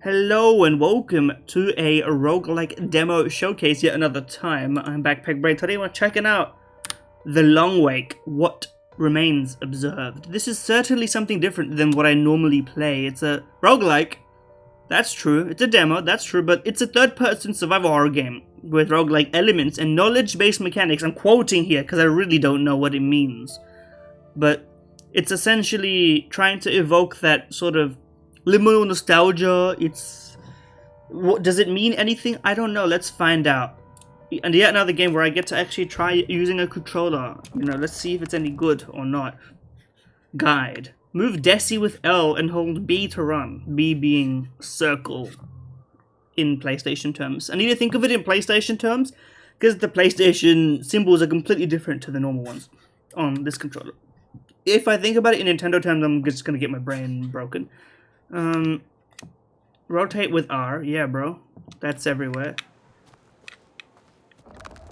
Hello and welcome to a roguelike demo showcase yet another time. I'm Backpack Brain. Today we're checking out The Long Wake, What Remains Observed. This is certainly something different than what I normally play. It's a roguelike, that's true. It's a demo, that's true, but it's a third-person survival horror game with roguelike elements and knowledge-based mechanics. I'm quoting here because I really don't know what it means. But it's essentially trying to evoke that sort of liminal nostalgia. What does it mean anything? I don't know. Let's find out. And yet another game where I get to actually try using a controller. Let's see if it's any good or not. Guide. Move Desi with L and hold B to run. B being circle in PlayStation terms. I need to think of it in PlayStation terms because the PlayStation symbols are completely different to the normal ones on this controller. If I think about it in Nintendo terms, I'm just gonna get my brain broken. Rotate with R. Yeah, bro. That's everywhere.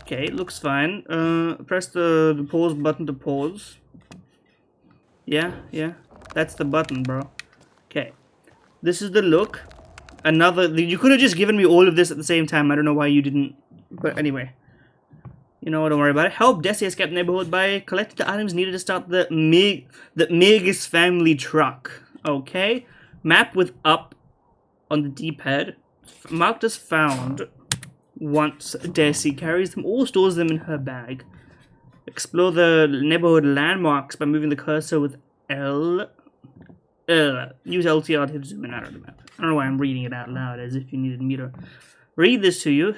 Okay, looks fine. Press the pause button to pause. Yeah. That's the button, bro. Okay. This is the look. You could have just given me all of this at the same time. I don't know why you didn't. But anyway. You know what, don't worry about it. Help Desi escape the neighborhood by collecting the items needed to start the Mig's family truck. Okay. Map with up on the D-pad. Marked as found. Once Desi carries them or stores them in her bag. Explore the neighborhood landmarks by moving the cursor with L. Use LTR to zoom in out of the map. I don't know why I'm reading it out loud as if you needed me to read this to you.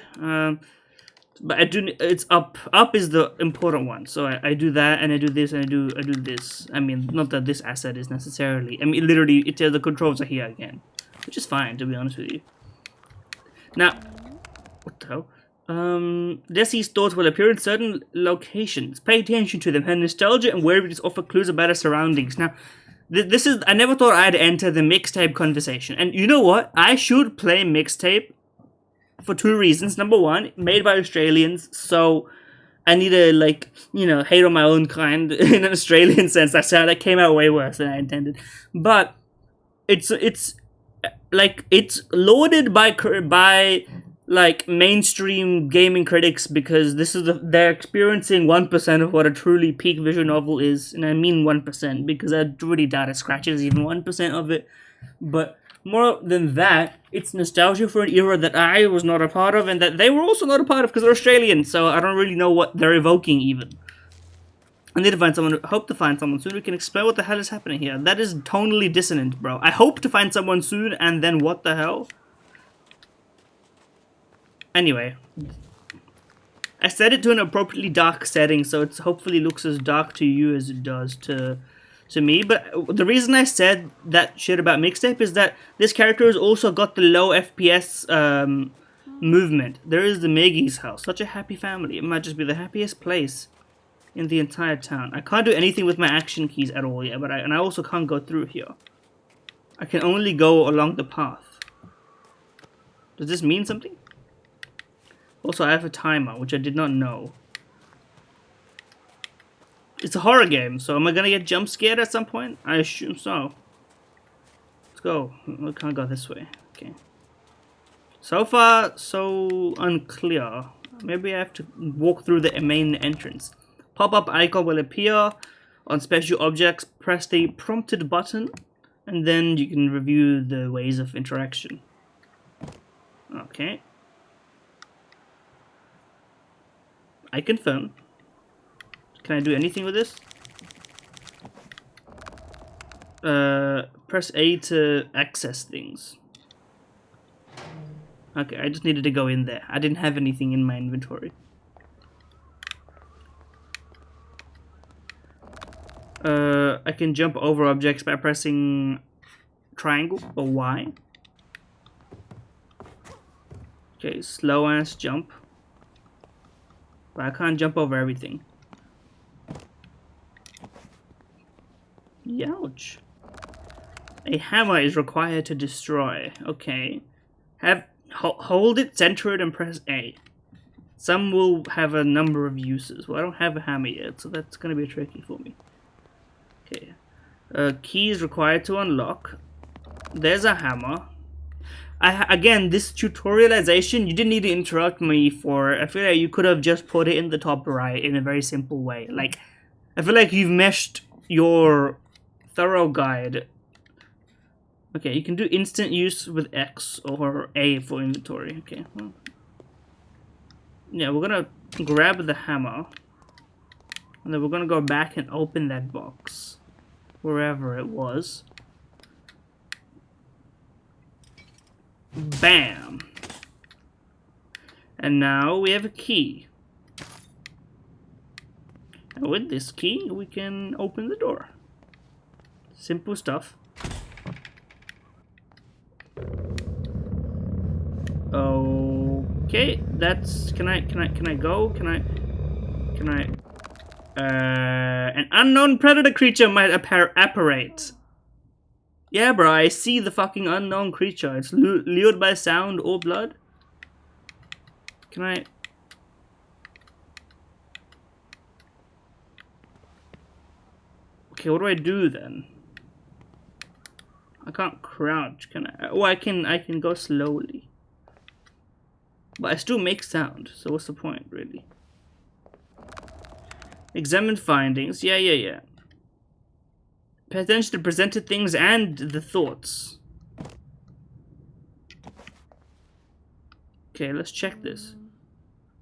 But I do. It's up. Up is the important one. So I do that, and I do this, and I do this. I mean, not that this asset is necessarily. I mean, literally, the controls are here again, which is fine, to be honest with you. Now, what the hell? Desi's thoughts will appear in certain locations. Pay attention to them. Her nostalgia and wariness offer clues about her surroundings. Now, this is. I never thought I'd enter the mixtape conversation, and you know what? I should play mixtape. For two reasons. Number one, made by Australians, so I need to, hate on my own kind in an Australian sense. That came out way worse than I intended. But it's lauded by mainstream gaming critics because they're experiencing 1% of what a truly peak visual novel is, and I mean 1% because I really doubt it scratches even 1% of it. But more than that, it's nostalgia for an era that I was not a part of and that they were also not a part of because they're Australian, so I don't really know what they're evoking even. I need to find someone, hope to find someone soon who can explain what the hell is happening here. That is tonally dissonant, bro. I hope to find someone soon and then what the hell? Anyway. I set it to an appropriately dark setting, so it hopefully looks as dark to you as it does to me, but the reason I said that shit about mixtape is that this character has also got the low FPS movement. There is the Maggie's house. Such a happy family. It might just be the happiest place in the entire town. I can't do anything with my action keys at all yet, and I also can't go through here. I can only go along the path. Does this mean something? Also, I have a timer, which I did not know. It's a horror game, so am I gonna get jump scared at some point? I assume so. Let's go. We can't go this way. Okay. So far, so unclear. Maybe I have to walk through the main entrance. Pop-up icon will appear on special objects. Press the prompted button, and then you can review the ways of interaction. Okay. I confirm. Can I do anything with this? Press A to access things. Okay, I just needed to go in there. I didn't have anything in my inventory. I can jump over objects by pressing triangle or Y. Okay, slow ass jump. But I can't jump over everything. Youch. A hammer is required to destroy. Okay. Hold it, center it, and press A. Some will have a number of uses. Well, I don't have a hammer yet, so that's gonna be tricky for me. Okay. Key is required to unlock. There's a hammer. Again, this tutorialization, you didn't need to interrupt me for. I feel like you could have just put it in the top right in a very simple way. Like, I feel like you've meshed your thorough guide. Okay, you can do instant use with X or A for inventory. Okay, well. Yeah, we're gonna grab the hammer. And then we're gonna go back and open that box. Wherever it was. Bam! And now we have a key. And with this key, we can open the door. Simple stuff. Okay, that's... Can I go? An unknown predator creature might apparate. Yeah, bro, I see the fucking unknown creature. It's lured by sound or blood. Can I... Okay, what do I do then? I can't crouch, can I? Oh, I can go slowly. But I still make sound, so what's the point, really? Examine findings. Yeah. Pay attention to presented things and the thoughts. Okay, let's check this.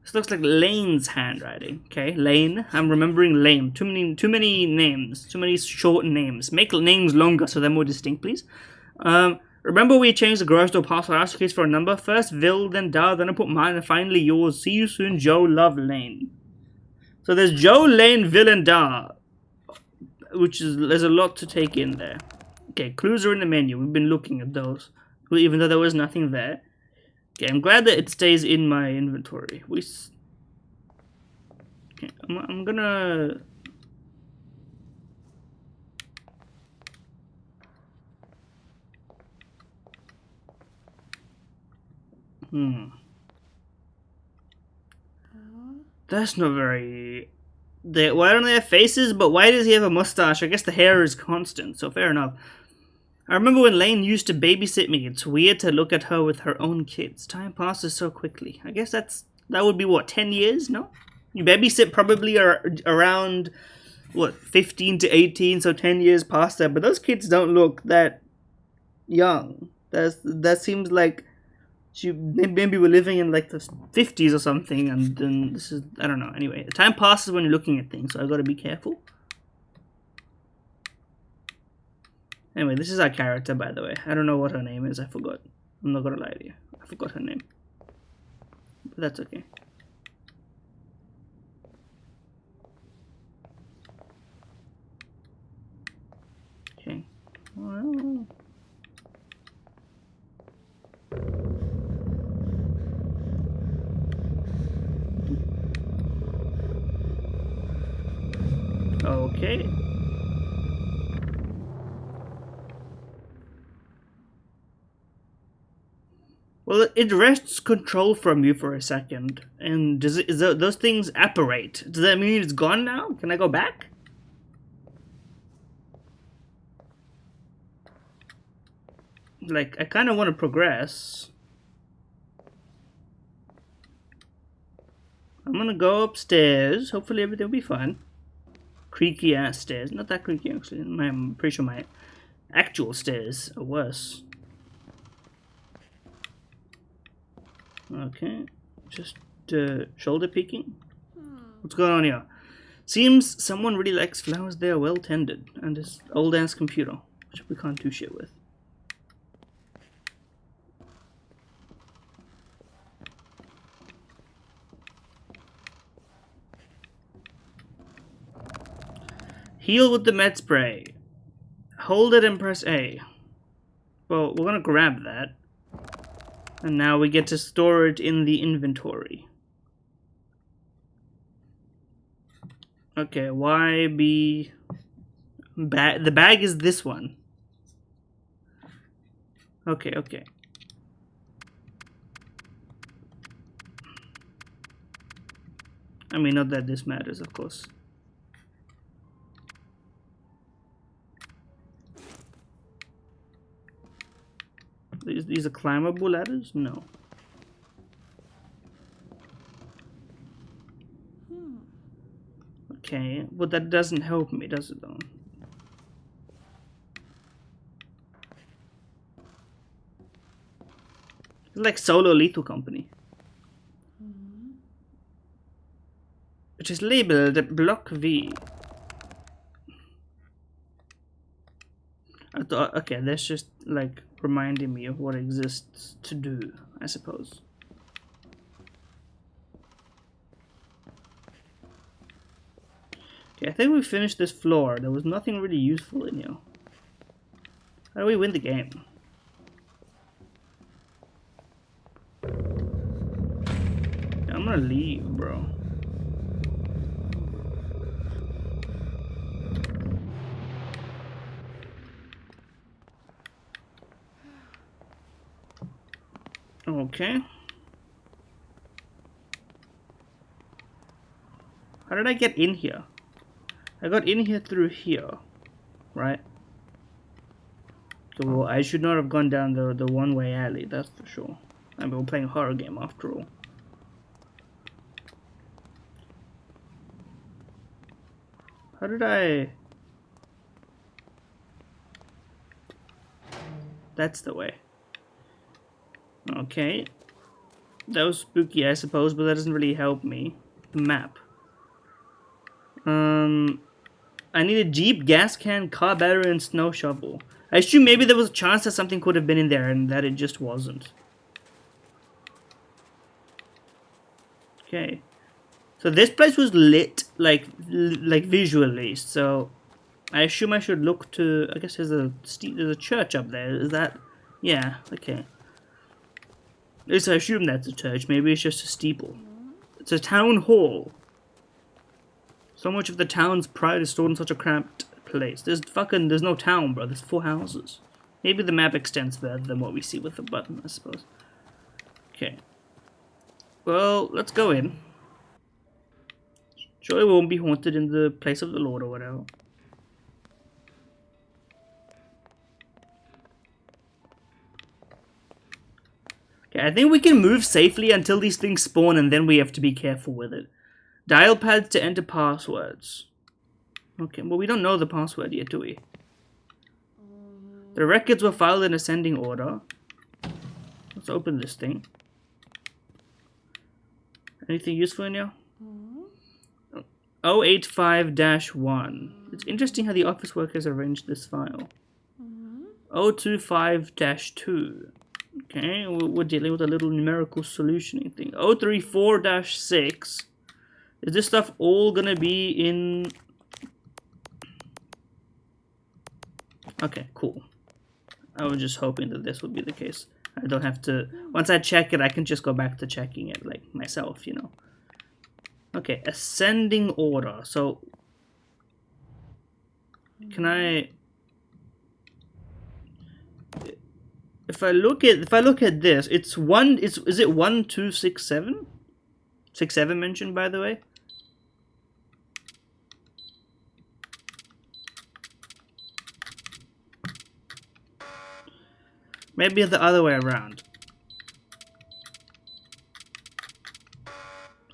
This looks like Lane's handwriting. Okay, Lane. I'm remembering Lane. Too many names. Too many short names. Make names longer so they're more distinct, please. Remember we changed the garage door password ask case for a number? First Vil, then Da, then I put mine, and finally yours. See you soon, Joe. Love, Lane. So there's Joe, Lane, Vil, and Da. Which is, there's a lot to take in there. Okay, clues are in the menu. We've been looking at those. Even though there was nothing there. Okay, I'm glad that it stays in my inventory. Okay, I'm gonna... That's not very... Why don't they have faces? But why does he have a mustache? I guess the hair is constant, so fair enough. I remember when Lane used to babysit me. It's weird to look at her with her own kids. Time passes so quickly. I guess that would be, what, 10 years? No? You babysit probably around, what, 15 to 18, so 10 years past that. But those kids don't look that young. That seems like maybe we're living in like the 50s or something, and then this is, I don't know. Anyway, time passes when you're looking at things, so I gotta be careful. Anyway, this is our character, by the way. I don't know what her name is. I forgot. I'm not gonna lie to you. I forgot her name. But that's okay. Okay. Well... Okay. Well, it wrests control from you for a second, and those things apparate? Does that mean it's gone now? Can I go back? Like, I kind of want to progress. I'm gonna go upstairs. Hopefully everything will be fine. Creaky ass stairs. Not that creaky, actually. I'm pretty sure my actual stairs are worse. Okay, just shoulder peeking. What's going on here? Seems someone really likes flowers. They are well tended, and this old ass computer, which we can't do shit with. Heal with the med spray. Hold it and press A. Well, we're gonna grab that. And now we get to store it in the inventory. Okay, why be... The bag is this one. Okay. I mean, not that this matters, of course. these are climbable ladders? No. Okay, but that doesn't help me, does it though? It's like Solo Lethal Company. Which is labeled Block V. I thought, okay, that's just like reminding me of what exists to do, I suppose. Okay, I think we finished this floor. There was nothing really useful in here. How do we win the game? Yeah, I'm gonna leave, bro. Okay. How did I get in here? I got in here through here, right? So, well, I should not have gone down the one-way alley, that's for sure. I mean, we're playing a horror game after all. How did I... That's the way. Okay. That was spooky, I suppose, but that doesn't really help me. The map. I need a Jeep, gas can, car battery, and snow shovel. I assume maybe there was a chance that something could have been in there and that it just wasn't. Okay. So this place was lit, like visually, so I assume I should look to... I guess there's a church up there. Is that... Yeah, okay. At least I assume that's a church. Maybe it's just a steeple. It's a town hall. So much of the town's pride is stored in such a cramped place. There's no town, bro. There's 4 houses. Maybe the map extends further than what we see with the button, I suppose. Okay. Well, let's go in. Sure, it won't be haunted in the place of the Lord or whatever. Okay, I think we can move safely until these things spawn and then we have to be careful with it. Dial pads to enter passwords. Okay, well we don't know the password yet, do we? The records were filed in ascending order. Let's open this thing. Anything useful in here? 085-1. It's interesting how the office workers arranged this file. 025-2. Okay, we're dealing with a little numerical solutioning thing. 034-6. Is this stuff all gonna be in... Okay, cool. I was just hoping that this would be the case. I don't have to... Once I check it, I can just go back to checking it, like, myself, you know. Okay, ascending order. So... Can I... If I look at this, it's one... Is it 1267? 67 mentioned, by the way? Maybe the other way around.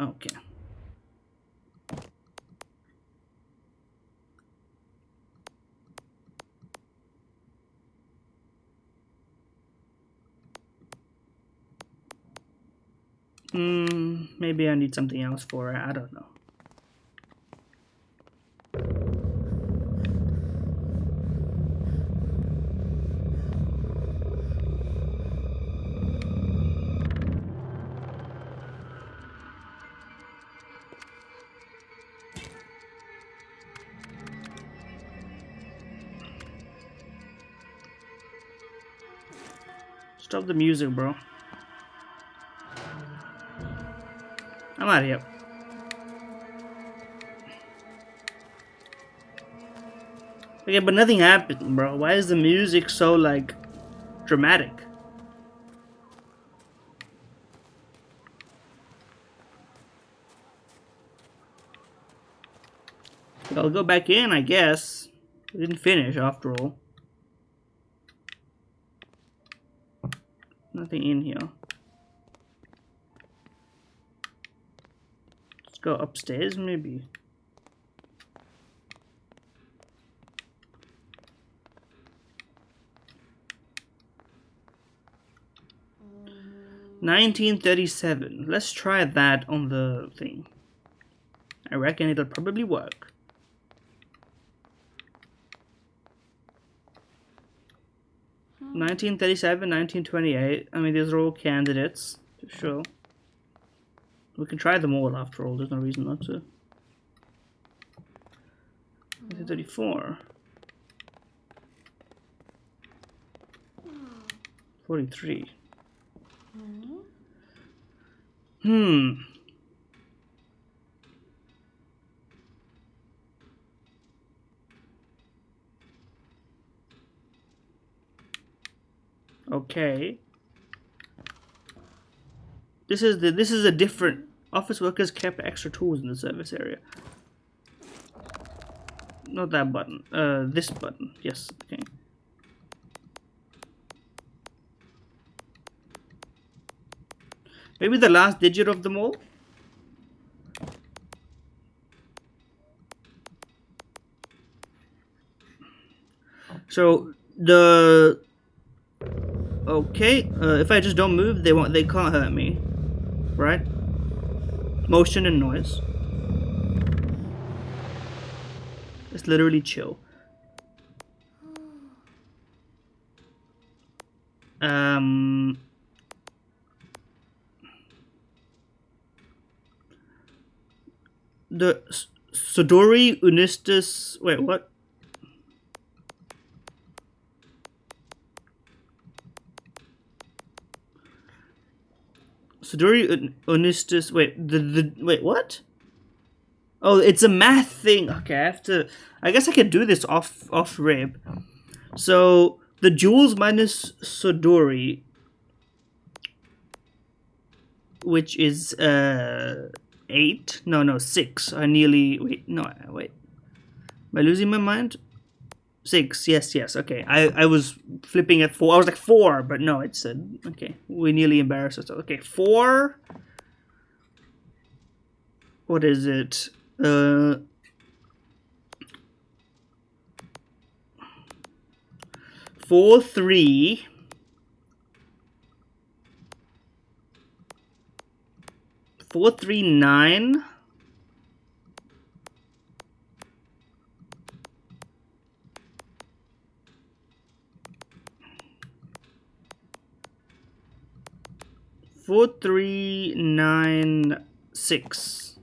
Okay. Maybe I need something else for it. I don't know. Stop the music, bro. I'm out of here. Okay, but nothing happened, bro. Why is the music so, like, dramatic? I'll go back in, I guess. We didn't finish, after all. Nothing in here. Let's go upstairs, maybe. $1937. Let's try that on the thing. I reckon it'll probably work. $1937, $1928. I mean, these are all candidates, for sure. We can try them all after all, there's no reason not to. 1934. 43. Okay. This is a different. Office workers kept extra tools in the service area. Not that button. This button. Yes. Okay. Maybe the last digit of them all. So the. Okay, if I just don't move, they can't hurt me, right? Motion and noise. It's literally chill. The Sodori Unistus. Wait, what? Sodori Unistus. Wait, wait, what? Oh, it's a math thing. Okay, I have to. I guess I can do this off rib. So the joules minus Sodori, which is 8. No, 6. I nearly wait. No, wait. Am I losing my mind? 6. Yes. Okay, I was flipping at 4. I was like 4, but no, it's okay. We nearly embarrassed ourselves. Okay, 4. What is it? 4, 3. 4, 3, 9. 4, 3, 9, 6.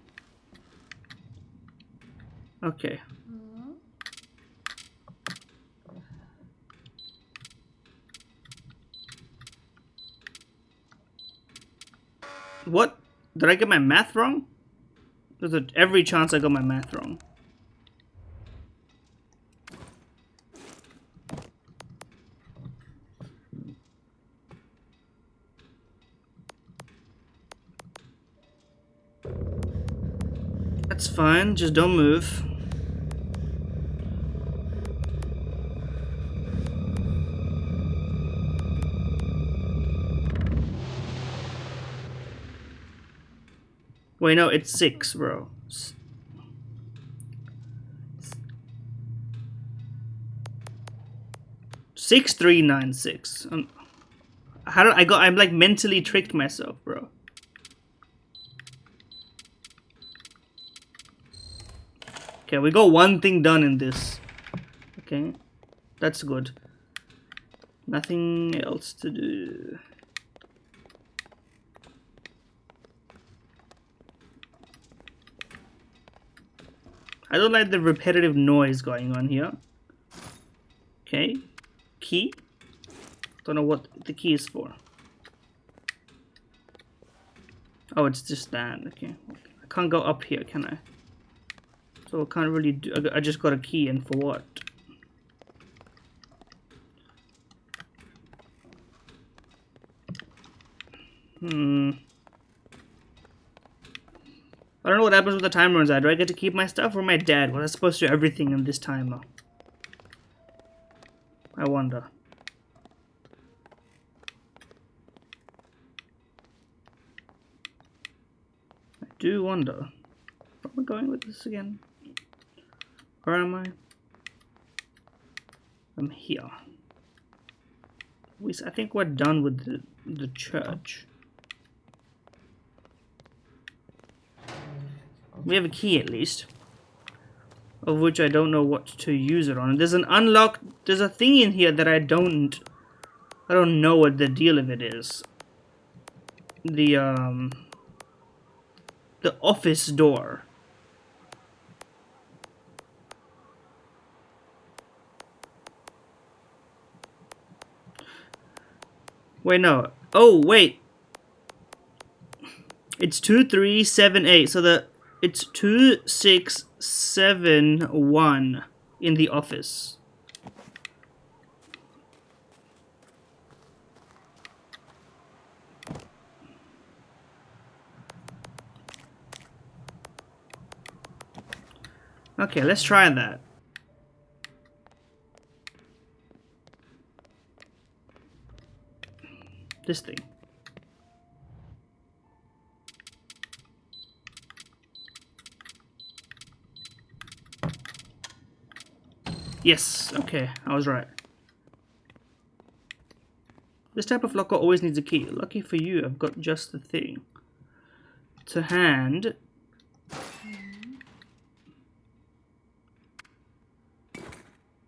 Okay. What? Did I get my math wrong? There's every chance I got my math wrong. That's fine, just don't move. Wait, no, it's 6, bro. 6396. How do I go? I'm like mentally tricked myself, bro. Okay, we got one thing done in this. Okay, that's good. Nothing else to do. I don't like the repetitive noise going on here. Okay, key. Don't know what the key is for. Oh, it's just that. Okay, I can't go up here, can I? So I can't really do. I just got a key, and for what? I don't know what happens when the timer runs out. Do I get to keep my stuff, or am I dead? Was I supposed to do everything in this timer? I wonder. do wonder. Where am I going with this again? Where am I? I'm here. I think we're done with the church. We have a key at least, of which I don't know what to use it on. There's an unlock. There's a thing in here that I don't know what the deal of it is. The office door. Wait, no. Oh, wait. It's 2378. So it's 2671 in the office. Okay, let's try that. This thing. Yes, okay, I was right. This type of locker always needs a key. Lucky for you, I've got just the thing. To hand.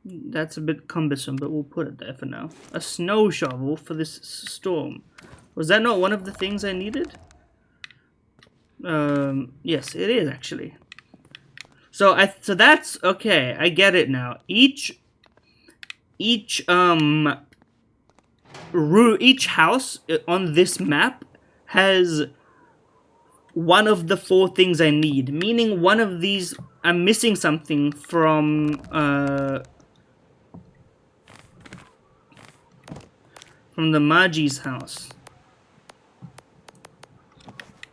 That's a bit cumbersome, but we'll put it there for now. A snow shovel for this storm. Was that not one of the things I needed? Yes, it is actually. So that's okay. I get it now. Each house on this map has one of the 4 things I need. Meaning one of these, I'm missing something from the Magi's house.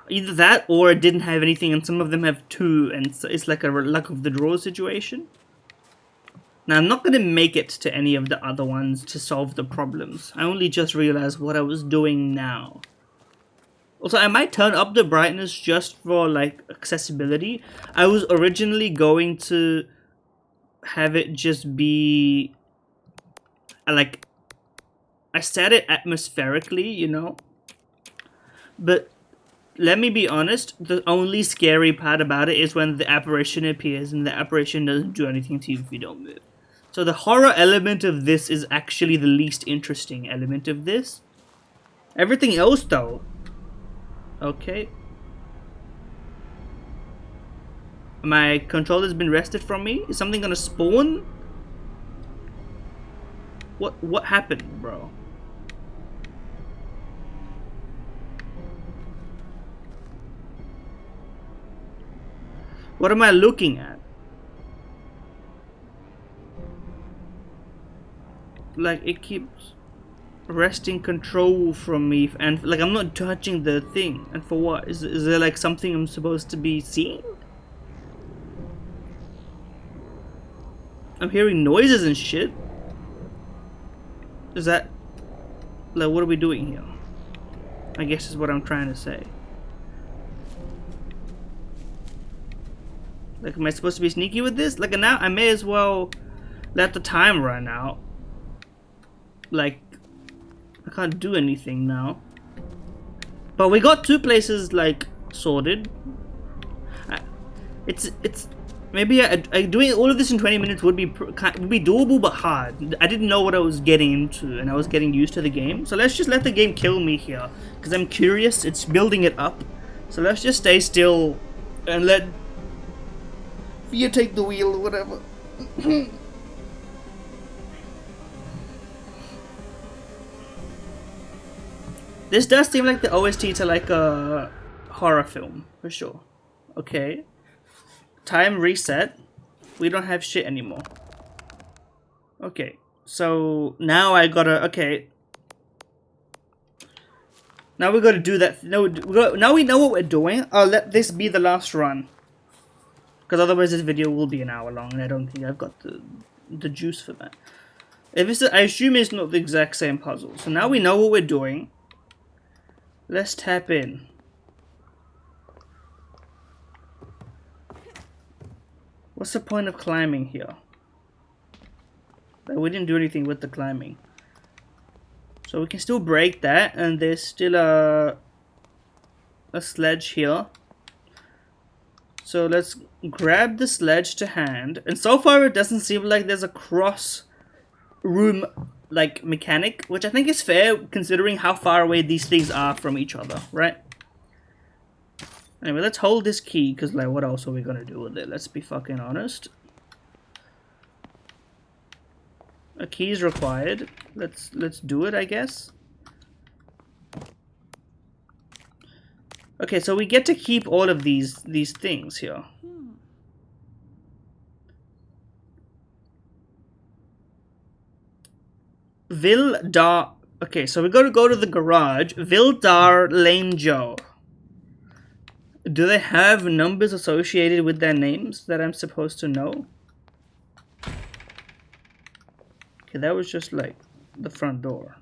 Either that, or it didn't have anything, and some of them have 2, and so it's like a luck of the draw situation. Now, I'm not going to make it to any of the other ones to solve the problems. I only just realized what I was doing now. Also, I might turn up the brightness just for, like, accessibility. I was originally going to have it just be, like, I set it atmospherically, you know? But let me be honest, the only scary part about it is when the apparition appears and the apparition doesn't do anything to you if you don't move. So the horror element of this is actually the least interesting element of this. Everything else though. Okay. My controller's been wrested from me? Is something gonna spawn? What happened, bro? What am I looking at? Like, it keeps wresting control from me, and like I'm not touching the thing. And for what? Is there like something I'm supposed to be seeing? I'm hearing noises and shit. Is that like, what are we doing here? I guess is what I'm trying to say. Like, am I supposed to be sneaky with this? Like, now I may as well let the time run out. Like, I can't do anything now. But we got 2 places, like, sorted. It's maybe doing all of this in 20 minutes would be doable, but hard. I didn't know what I was getting into, and I was getting used to the game. So let's just let the game kill me here, because I'm curious. It's building it up. So let's just stay still and let you take the wheel or whatever. This does seem like the OST to like a horror film, for sure. Okay. Time reset. We don't have shit anymore. Okay. So now I gotta, okay. Now we gotta do that. No, now we know what we're doing. I'll let this be the last run. Because otherwise this video will be an hour long, and I don't think I've got the juice for that. If it's, I assume it's not the exact same puzzle. So now we know what we're doing. Let's tap in. What's the point of climbing here? Like, we didn't do anything with the climbing. So we can still break that, and there's still a sledge here. So let's grab the sledge to hand. And so far it doesn't seem like there's a cross room like mechanic, which I think is fair considering how far away these things are from each other, right? Anyway, let's hold this key, because like what else are we gonna do with it? Let's be fucking honest. A key is required. Let's do it, I guess. Okay, so we get to keep all of these things here. Vildar. Okay, so we gotta go to the garage. Vildar Lane Joe. Do they have numbers associated with their names that I'm supposed to know? Okay, that was just like the front door.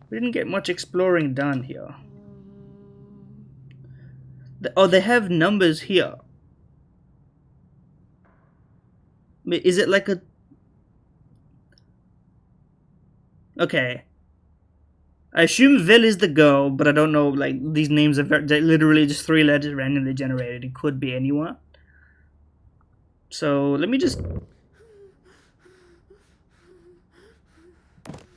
We didn't get much exploring done here. Oh, they have numbers here. Is it like a... Okay. I assume Vil is the girl, but I don't know, like, these names are they're literally just 3 letters randomly generated. It could be anyone. So, let me just...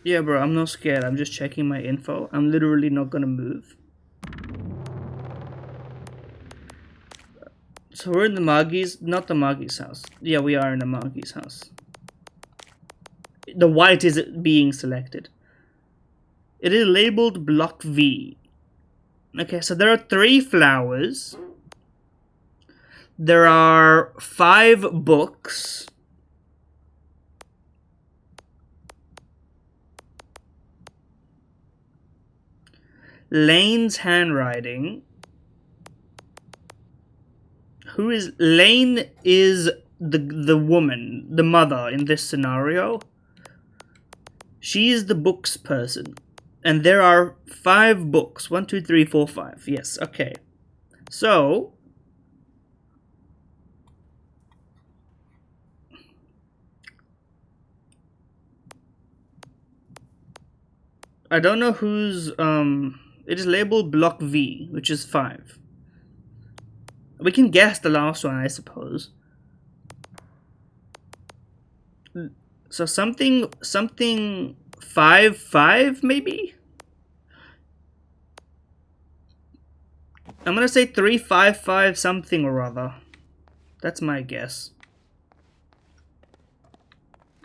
Yeah, bro, I'm not scared. I'm just checking my info. I'm literally not gonna move. So we're in the Margie's, not the Margie's house. Yeah, we are in the Margie's house. The white is being selected. It is labeled Block V. Okay, so there are 3 flowers. There are 5 books. Lane's handwriting. Who is... Lane is the woman, the mother in this scenario. She is the books person. And there are 5 books. 1, 2, 3, 4, 5. Yes, okay. So... I don't know who's... It is labeled Block V, which is 5. We can guess the last one, I suppose. So something 5, 5, maybe? I'm gonna say 3, 5, 5 something or other. That's my guess.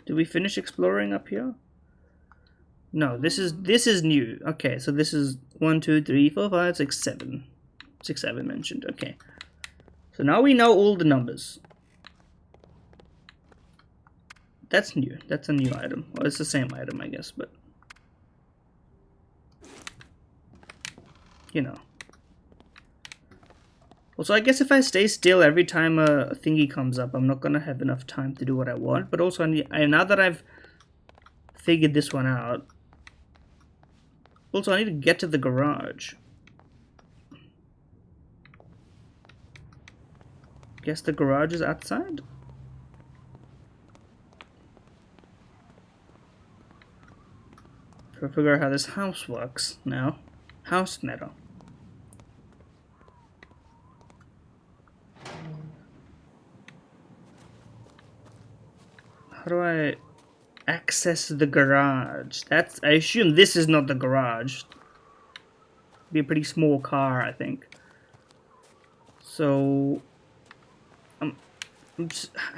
Did we finish exploring up here? No, this is new. Okay, so this is 1, 2, 3, 4, 5, 6, 7. 6, 7 mentioned. Okay. So now we know all the numbers. That's new. That's a new item. Well, it's the same item, I guess, but... You know. Also, I guess if I stay still every time a thingy comes up, I'm not gonna have enough time to do what I want. But also, now that I've figured this one out... Also, I need to get to the garage. Guess the garage is outside? Try to figure out how this house works now. House metal. How do I access the garage? That's... I assume this is not the garage. Be a pretty small car, I think. So...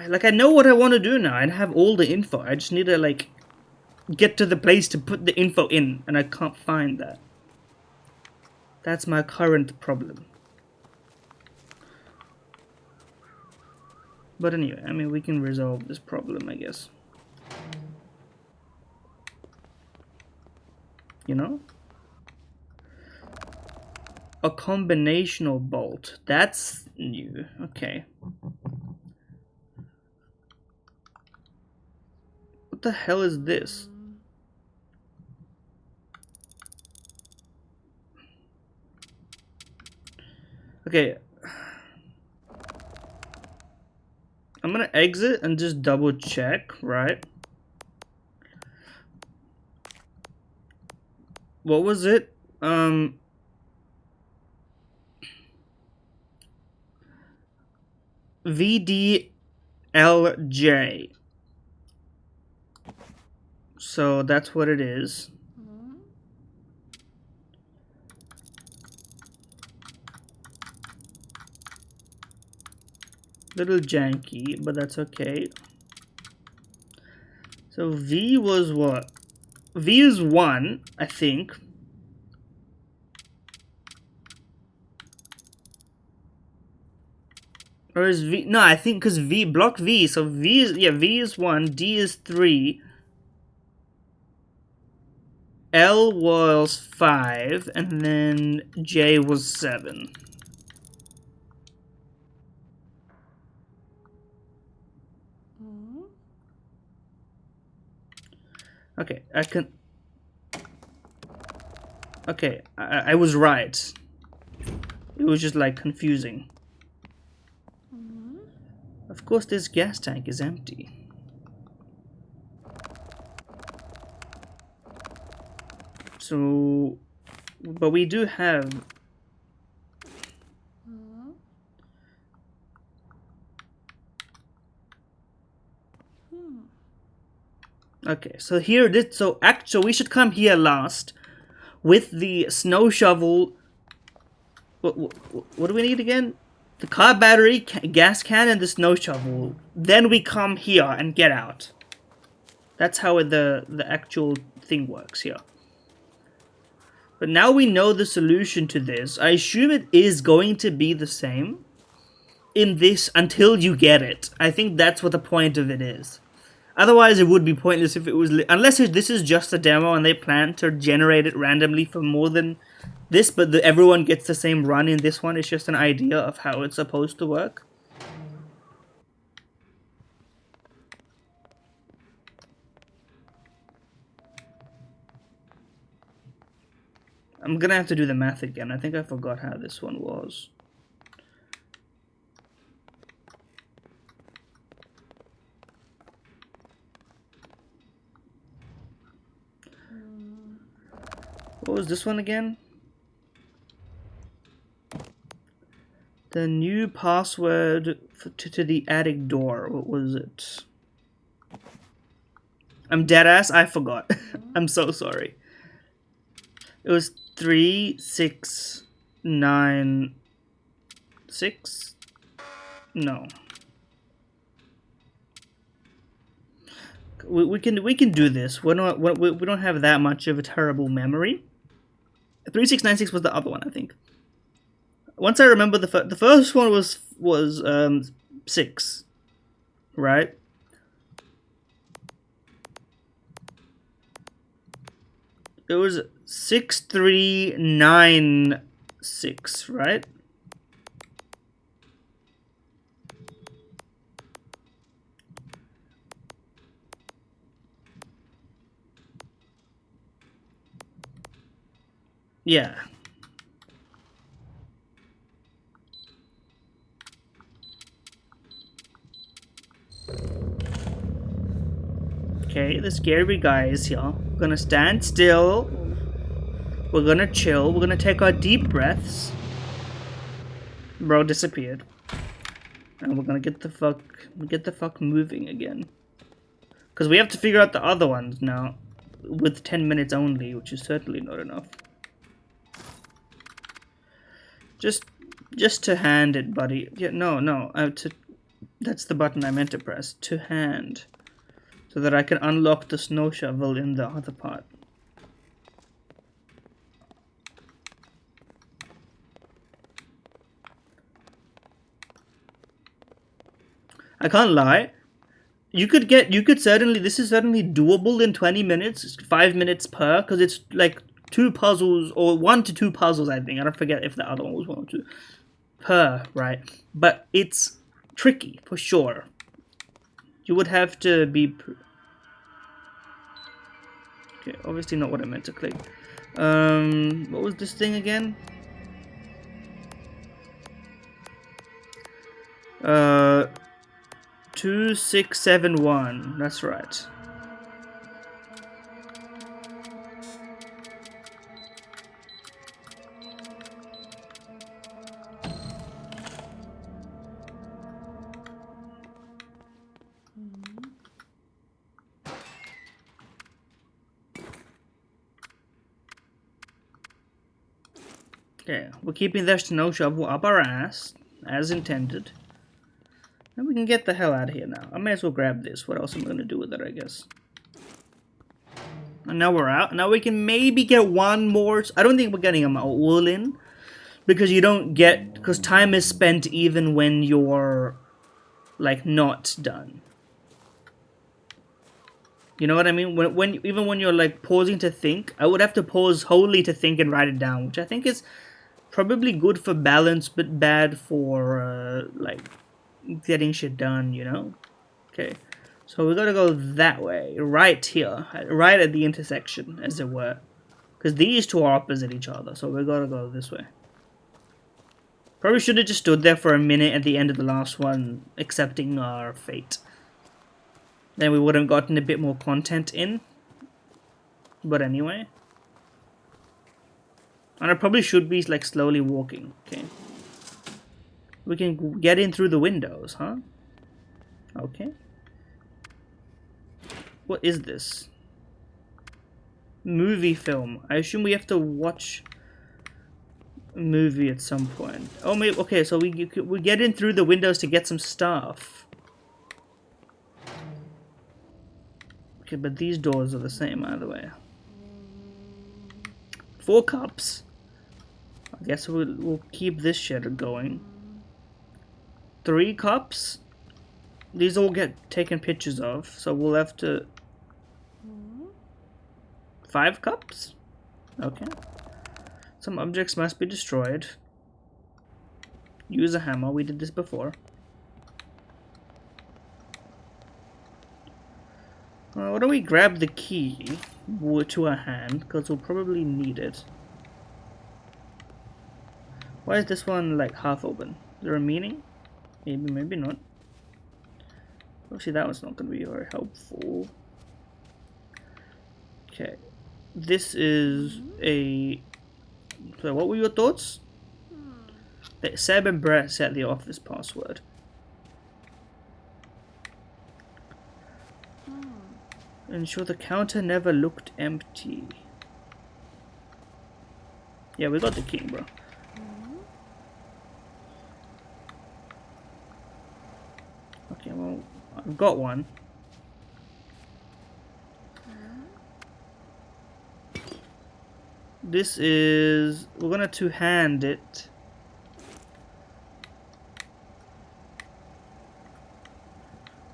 like, I know what I want to do now. I have all the info. I just need to, like, get to the place to put the info in, and I can't find that. That's my current problem. But anyway, I mean, we can resolve this problem, I guess. You know? A combinational bolt. That's new. Okay. What the hell is this? Okay. I'm gonna exit and just double check, right? What was it? VDLJ. So that's what it is. Little janky, but that's okay. So V was what? V is 1, I think. Or is V... No, I think because V... Block V. So V is... Yeah, V is 1. D is 3. L was 5. And then J was 7. Okay, I can... Okay, I was right. It was just like confusing. Of course, this gas tank is empty. So, but we do have... Okay, so here, so we should come here last with the snow shovel. What do we need again? The car battery, gas can, and the snow shovel. Then we come here and get out. That's how the actual thing works here. But now we know the solution to this. I assume it is going to be the same in this until you get it. I think that's what the point of it is. Otherwise, it would be pointless if it was... Unless this is just a demo and they plan to generate it randomly for more than this, but everyone gets the same run in this one. It's just an idea of how it's supposed to work. I'm gonna have to do the math again. I think I forgot how this one was. What was this one again? The new password to the attic door. What was it? I'm deadass. I forgot. I'm so sorry. It was 3696. No. We can do this. We don't have that much of a terrible memory. 3696 was the other one, I think. Once I remember the first one was 6, right? It was 6396, right? Yeah. Okay, the scary guy is here. We're gonna stand still. We're gonna chill. We're gonna take our deep breaths. Bro disappeared. And we're gonna get the fuck moving again. Because we have to figure out the other ones now. With 10 minutes only, which is certainly not enough. Just to hand it, buddy. Yeah, no. That's the button I meant to press. To hand. So that I can unlock the snow shovel in the other part. I can't lie. This is certainly doable in 20 minutes. It's 5 minutes per, because it's like 2 puzzles, or 1 to 2 puzzles, I think. I don't forget if the other one was 1 or 2 per, right? But it's tricky, for sure. You would have to be... Okay, obviously not what I meant to click. What was this thing again? 2671. That's right. Okay, we're keeping the snow shovel up our ass, as intended. And we can get the hell out of here now. I may as well grab this. What else am I going to do with it, I guess? And now we're out. Now we can maybe get one more. I don't think we're getting them all in. Because you don't get... Because time is spent even when you're, like, not done. You know what I mean? Even when you're, like, pausing to think, I would have to pause wholly to think and write it down. Which I think is probably good for balance, but bad for, like, getting shit done, you know? Okay. So we gotta go that way. Right here. Right at the intersection, as it were. Because these two are opposite each other. So we gotta go this way. Probably should have just stood there for a minute at the end of the last one, accepting our fate. Then we would have gotten a bit more content in. But anyway. And I probably should be, like, slowly walking. Okay. We can get in through the windows, huh? Okay. What is this? Movie film. I assume we have to watch a movie at some point. Oh, maybe. Okay, so we get in through the windows to get some stuff. Okay, but these doors are the same either way. 4 cups. I guess we'll keep this shit going. 3 cups. These all get taken pictures of, so we'll have to... 5 cups? Okay. Some objects must be destroyed. Use a hammer. We did this before. Why don't we grab the key to our hand, because we'll probably need it. Why is this one, like, half open? Is there a meaning? Maybe, maybe not. Obviously, that one's not going to be very helpful. Okay. This is a... So, what were your thoughts? Seb and Brett set the office password. Ensure the counter never looked empty. Yeah, we got the key, bro. Okay, well, I've got one. This is... We're gonna two-hand it.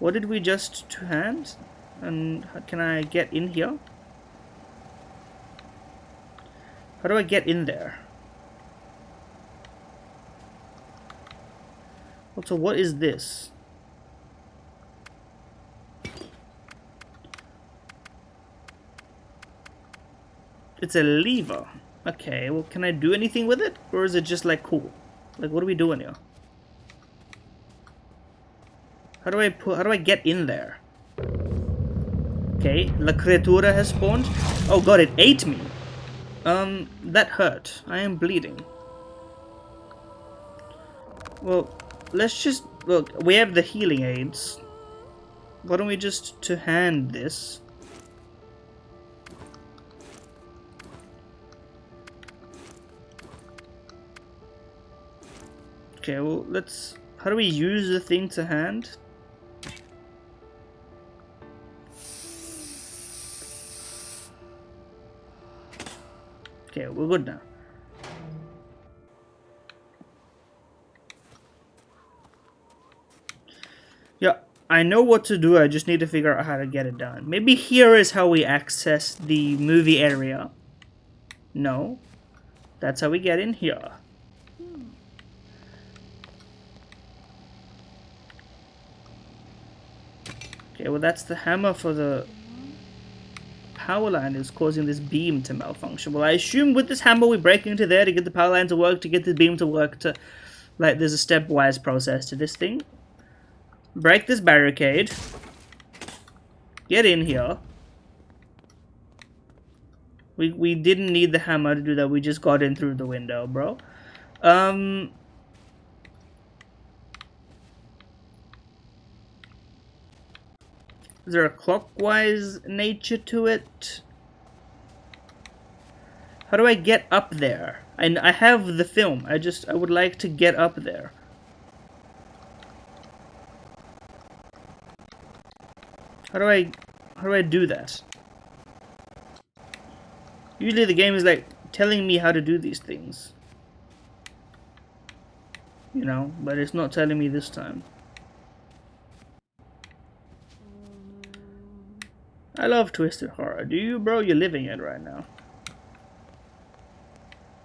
What did we just two-hand? And can I get in here? How do I get in there? Also, what is this? It's a lever. Okay, well, can I do anything with it? Or is it just, like, cool? Like, what are we doing here? How do I get in there? Okay, La Creatura has spawned. Oh god, it ate me. That hurt. I am bleeding. Well, let's just... Look, we have the healing aids. Why don't we just two-hand this? Okay, well, let's... How do we use the thing to hand? Okay, we're good now. Yeah, I know what to do, I just need to figure out how to get it done. Maybe here is how we access the movie area. No. That's how we get in here. Okay, well that's the hammer for the power line is causing this beam to malfunction. Well, I assume with this hammer we break into there to get the power line to work, to get the beam to work, to... Like, there's a stepwise process to this thing. Break this barricade. Get in here. We didn't need the hammer to do that. We just got in through the window, bro. Is there a clockwise nature to it? How do I get up there? And I have the film. I would like to get up there. How do I do that? Usually the game is like telling me how to do these things. You know, but it's not telling me this time. I love Twisted Horror. Do you, bro? You're living it right now.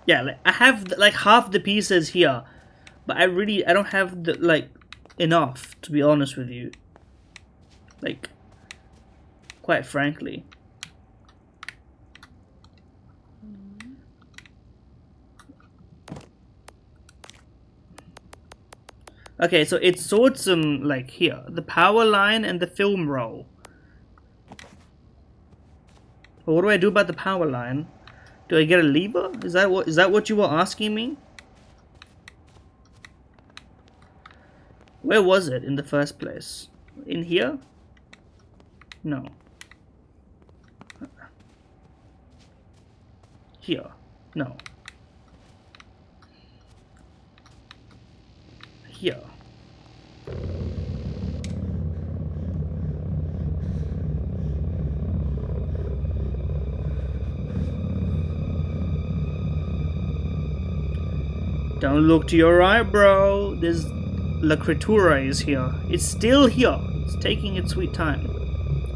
Yeah, like, I have like half the pieces here, but I don't have the like enough, to be honest with you. Like, quite frankly. Okay, so it sorts them like here, the power line and the film roll. But what do I do about the power line? Do I get a lever? Is that what you were asking me? Where was it in the first place? In here? No. Here? No. Here. Don't look to your right, bro. There's La Creatura is here. It's still here. It's taking its sweet time.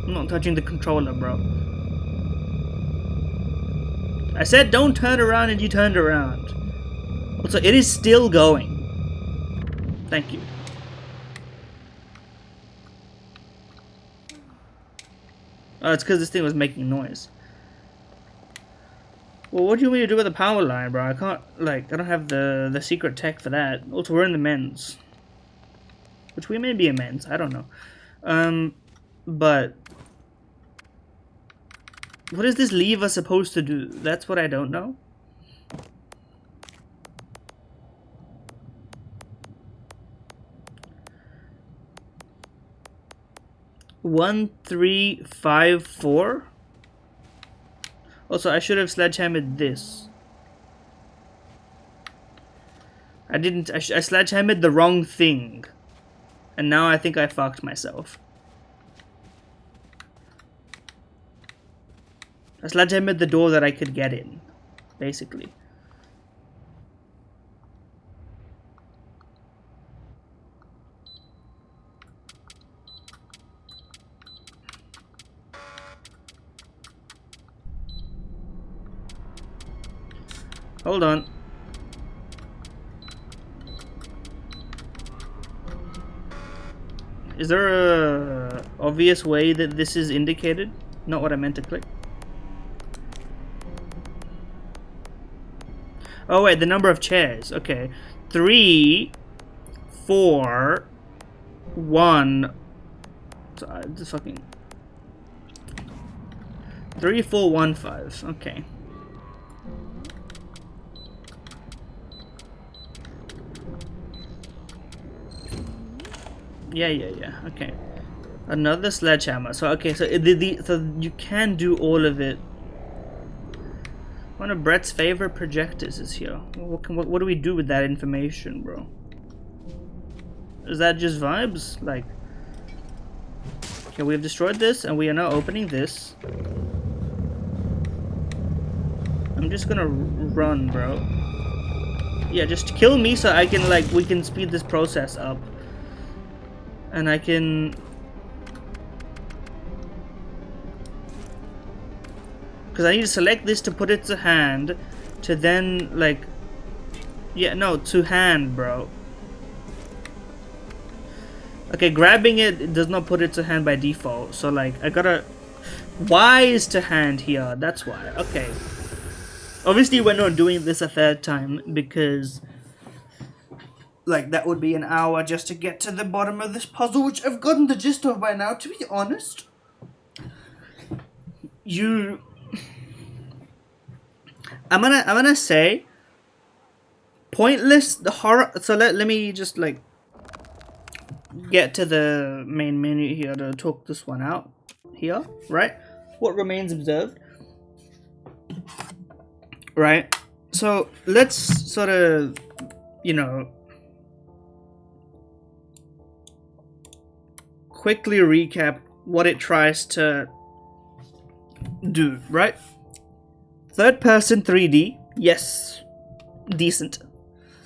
I'm not touching the controller, bro. I said don't turn around and you turned around. Also, it is still going. Thank you. Oh, it's because this thing was making noise. Well, what do you want me to do with the power line, bro? I can't, like, I don't have the secret tech for that. Also, we're in the men's. Which we may be in men's, I don't know. But... what is this lever supposed to do? That's what I don't know. One, 3, 5, 4? Also, I should have sledgehammered this. I didn't. I sledgehammered the wrong thing. And now I think I fucked myself. I sledgehammered the door that I could get in. Basically. Hold on. Is there a obvious way that this is indicated? Not what I meant to click. Oh wait, the number of chairs. Okay. 3, 4, 1. Just fucking 3, 4, 1, 5. Okay. Yeah. Okay. Another sledgehammer. So okay, so so you can do all of it. One of Brett's favorite projectors is here. What do we do with that information, bro? Is that just vibes? Like, okay, we have destroyed this, and we are now opening this. I'm just gonna run, bro. Yeah, just kill me so I can, like, we can speed this process up. And I can... because I need to select this to put it to hand, to then, like... yeah, no, to hand, bro. Okay, grabbing it does not put it to hand by default, so, like, I gotta... Y is to hand here, that's why. Okay. Obviously, we're not doing this a third time, because... like that would be an hour just to get to the bottom of this puzzle, which I've gotten the gist of by now, to be honest. I'm gonna say pointless the horror. So let me just like get to the main menu here to talk this one out here, right? What remains observed, right? So let's sort of, you know, quickly recap what it tries to do, right? Third person 3D, yes, decent.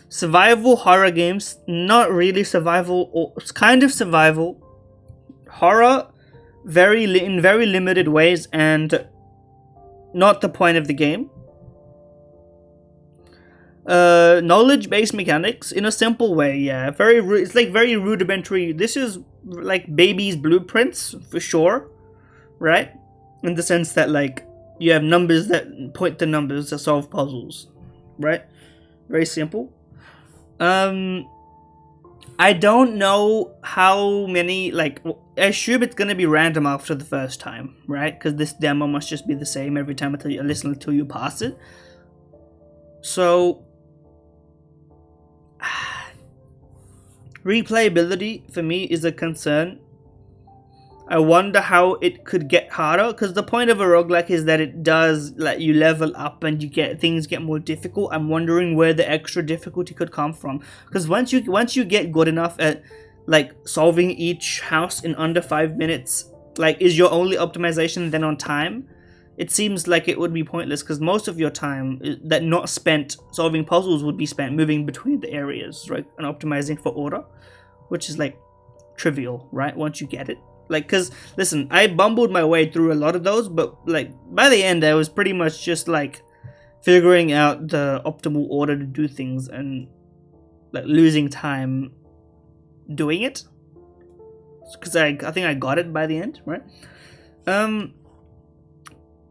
Survival horror games, not really survival, or it's kind of survival. Horror, in very limited ways, and not the point of the game. Knowledge-based mechanics in a simple way, yeah. It's like very rudimentary. This is like baby's blueprints for sure, right? In the sense that like you have numbers that point to numbers to solve puzzles, right? Very simple. I don't know how many, like, I assume it's gonna be random after the first time, right? Because this demo must just be the same every time until you pass it. So, replayability for me is a concern. I wonder how it could get harder, because the point of a roguelike is that it does let you level up and things get more difficult. I'm wondering where the extra difficulty could come from, because once you get good enough at like solving each house in under 5 minutes, like, is your only optimization then on time? It seems like it would be pointless, because most of your time that not spent solving puzzles would be spent moving between the areas, right, and optimizing for order, which is like trivial, right, once you get it. Like, because, listen, I bumbled my way through a lot of those, but, like, by the end, I was pretty much just, like, figuring out the optimal order to do things and, like, losing time doing it. Because I think I got it by the end, right?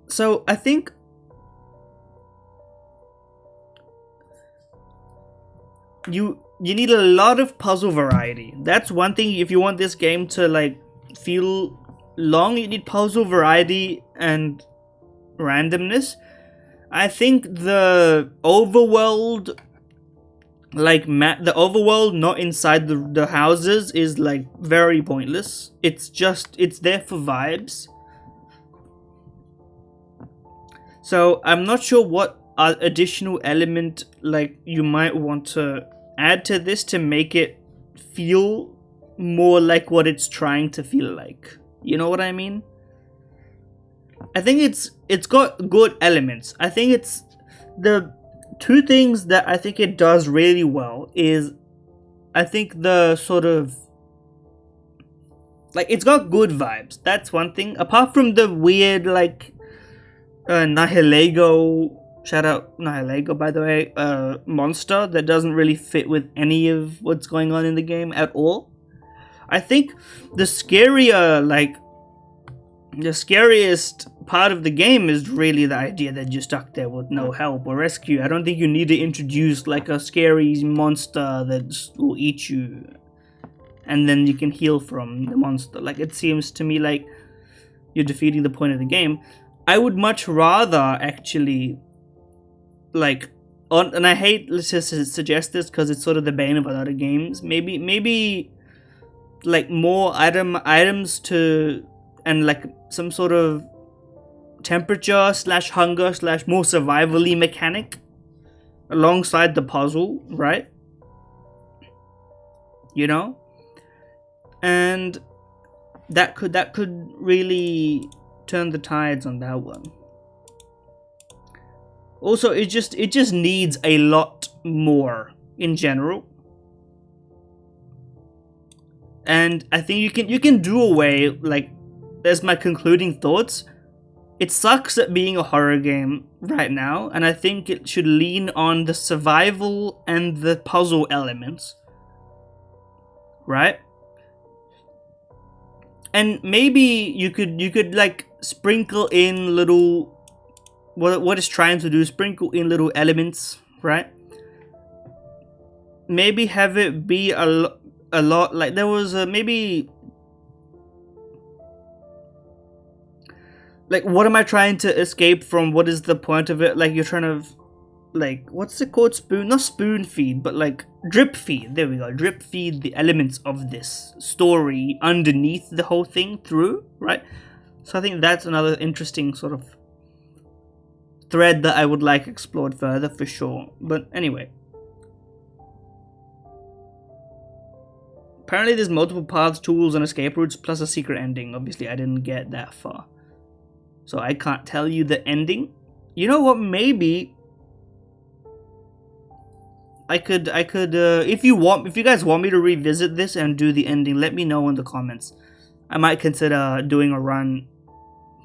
So, I think you need a lot of puzzle variety. That's one thing. If you want this game to, like, feel long, you need puzzle variety and randomness. I think the overworld, like the overworld not inside the houses, is like very pointless. It's there for vibes. So I'm not sure what additional element like you might want to add to this to make it feel more like what it's trying to feel like. You know what I mean? I think it's got good elements. I think it's the two things that I think it does really well is, I think the sort of, like, it's got good vibes. That's one thing. Apart from the weird, like, Nihilego, shout out Nihilego by the way, monster that doesn't really fit with any of what's going on in the game at all. I think the scariest part of the game is really the idea that you're stuck there with no help or rescue. I don't think you need to introduce like a scary monster that will eat you and then you can heal from the monster. Like, it seems to me like you're defeating the point of the game. I would much rather actually, like, and I hate to suggest this because it's sort of the bane of a lot of games. Maybe like more items to, and like some sort of temperature / hunger / more survival-y mechanic alongside the puzzle, right? You know, and that could really turn the tides on that one. Also, it just needs a lot more in general. And I think you can do away, like, there's my concluding thoughts. It sucks at being a horror game right now, and I think it should lean on the survival and the puzzle elements. Right? And maybe you could like sprinkle in little, what it's trying to do, sprinkle in little elements, right? maybe have it be a lot like there was maybe like what am I trying to escape from? What is the point of it? Like you're trying to like what's it called? Not spoon feed, but like drip feed. There we go. Drip feed the elements of this story underneath the whole thing through, right? So I think that's another interesting sort of thread that I would like explored further for sure. But anyway. Apparently there's multiple paths, tools, and escape routes, plus a secret ending. Obviously, I didn't get that far. So I can't tell you the ending. You know what, maybe I could, if you guys want me to revisit this and do the ending, let me know in the comments. I might consider doing a run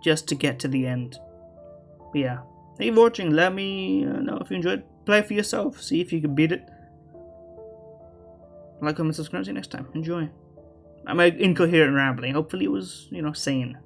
just to get to the end. But yeah, thank you for watching. Let me know if you enjoyed. Play for yourself. See if you can beat it. Like, comment, subscribe. See you next time. Enjoy. I'm incoherent rambling. Hopefully it was, sane.